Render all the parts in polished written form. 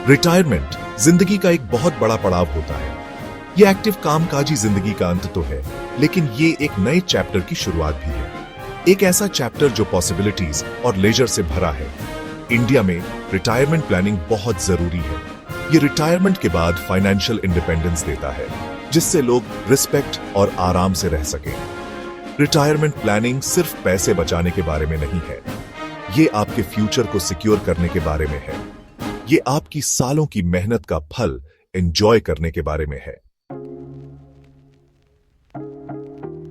Retirement जिंदगी का एक बहुत बड़ा पड़ाव होता है। ये एक्टिव कामकाजी जिंदगी का अंत तो है, लेकिन ये एक नए चैप्टर की शुरुआत भी है। एक ऐसा चैप्टर जो पॉसिबिलिटीज और लेजर से भरा है। इंडिया में रिटायरमेंट प्लानिंग बहुत जरूरी है। ये रिटायरमेंट के बाद फाइनेंशियल इंडिपेंडेंस देता है, जिससे लोग रिस्पेक्ट और आराम से रह सकें। रिटायरमेंट प्लानिंग सिर्फ पैसे बचाने के बारे में नहीं है, ये आपके फ्यूचर को सिक्योर करने के बारे में है। ये आपकी सालों की मेहनत का फल एंजॉय करने के बारे में है।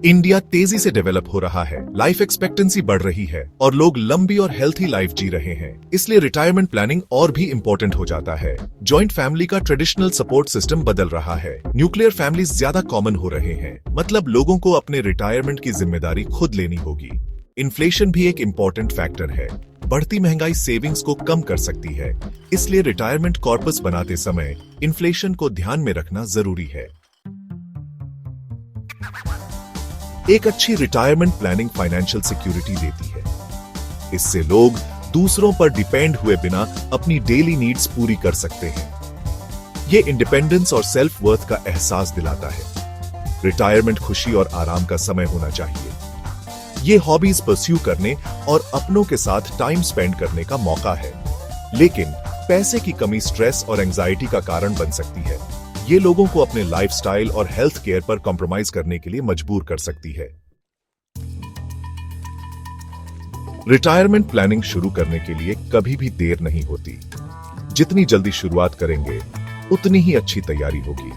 इंडिया तेजी से डेवलप हो रहा है, लाइफ एक्सपेक्टेंसी बढ़ रही है और लोग लंबी और हेल्थी लाइफ जी रहे हैं। इसलिए रिटायरमेंट प्लानिंग और भी इंपॉर्टेंट हो जाता है। जॉइंट फैमिली का ट्रेडिशनल सपोर्ट सिस्टम बदल रहा है। न्यूक्लियर फैमिलीज ज्यादा कॉमन हो रहे हैं, मतलब लोगों को अपने रिटायरमेंट की जिम्मेदारी खुद लेनी होगी। इन्फ्लेशन भी एक इम्पोर्टेंट फैक्टर है। बढ़ती महंगाई सेविंग्स को कम कर सकती है, इसलिए रिटायरमेंट कॉर्पस बनाते समय इन्फ्लेशन को ध्यान में रखना जरूरी है। एक अच्छी रिटायरमेंट प्लानिंग फाइनेंशियल सिक्योरिटी देती है। इससे लोग दूसरों पर डिपेंड हुए बिना अपनी डेली नीड्स पूरी कर सकते हैं। ये इंडिपेंडेंस और सेल्फ वर्थ का एहसास दिलाता है। रिटायरमेंट खुशी और आराम का समय होना चाहिए। ये हॉबीज परस्यू करने और अपनों के साथ टाइम स्पेंड करने का मौका है। लेकिन पैसे की कमी स्ट्रेस और एंजाइटी का कारण बन सकती है। ये लोगों को अपने लाइफस्टाइल और हेल्थ केयर पर कॉम्प्रोमाइज करने के लिए मजबूर कर सकती है। रिटायरमेंट प्लानिंग शुरू करने के लिए कभी भी देर नहीं होती। जितनी जल्दी शुरुआत करेंगे, उतनी ही अच्छी तैयारी होगी।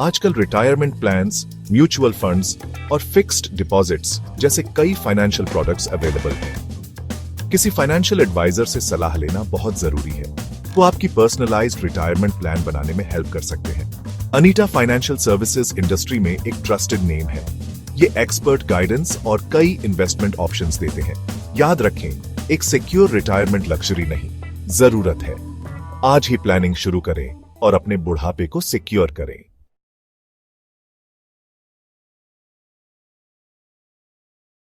आजकल रिटायरमेंट प्लान्स, म्यूचुअल फंड्स और फिक्स्ड डिपॉजिट्स जैसे कई फाइनेंशियल प्रोडक्ट्स अवेलेबल हैं। किसी फाइनेंशियल एडवाइजर से सलाह लेना बहुत जरूरी है। वो आपकी पर्सनलाइज्ड रिटायरमेंट प्लान बनाने में हेल्प कर सकते हैं। अनीटा फाइनेंशियल सर्विसेज इंडस्ट्री में एक ट्रस्टेड नेम है। ये एक्सपर्ट गाइडेंस और कई इन्वेस्टमेंट ऑप्शंस देते हैं। याद रखें, एक सिक्योर रिटायरमेंट लग्जरी नहीं, जरूरत है। आज ही प्लानिंग शुरू करें और अपने बुढ़ापे को सिक्योर करें।